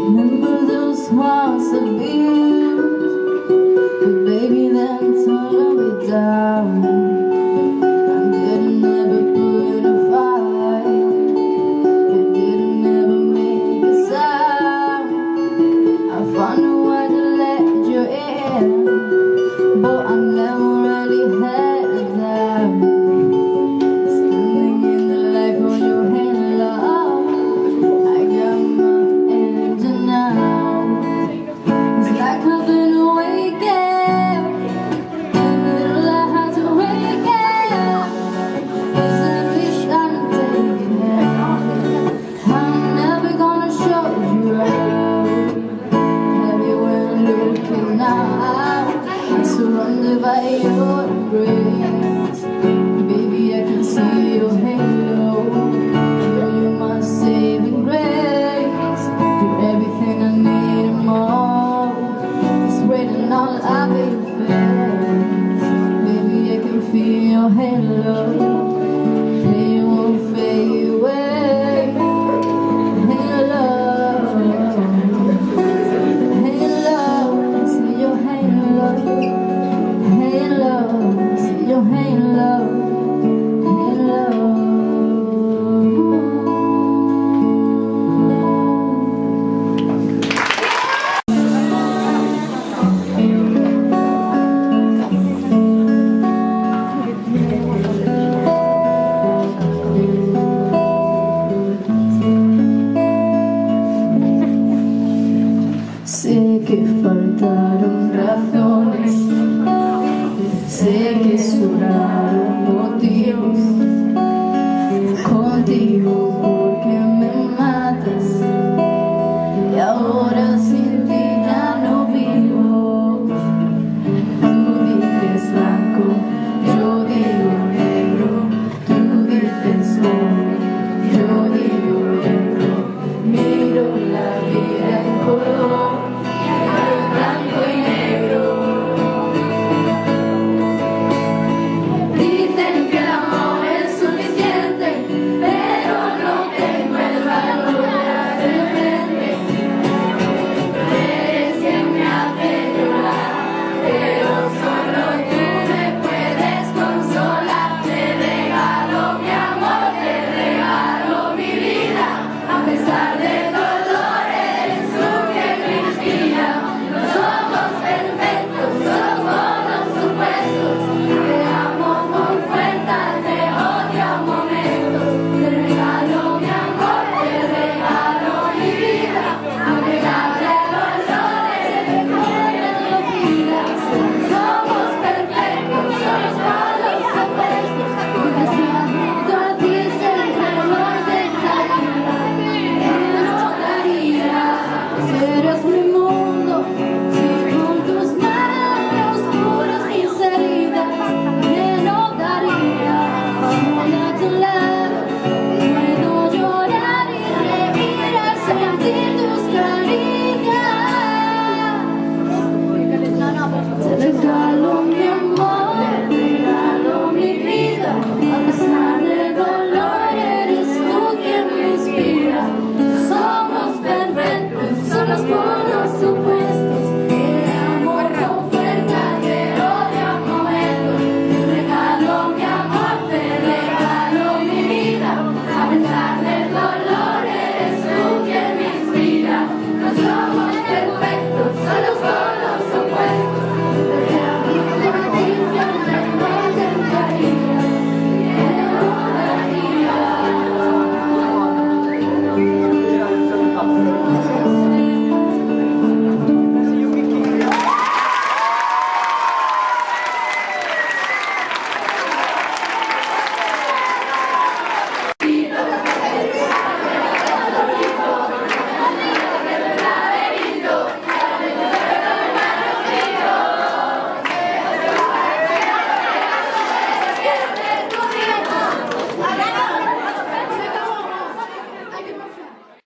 Remember those walls of you, but baby then turned me down. I didn't ever put a fight, it didn't ever make a sound. I found a way to let you in, but I never really had a time. Standing in the light on your halo, I got my engine now. It's like I've been awakened in the middle of how to wake up. It's a risk I'm taking. I'm never gonna show you out. Everywhere looking now, I'm surrounded by your embrace. Baby, I can see your halo. You're my saving grace. You're everything I need and more. It's written all over your face. Baby, I can feel your halo. It won't fade away. Halo, halo, see your halo. Halo, see your halo. Sé que faltaron razones, sé que sobraron motivos.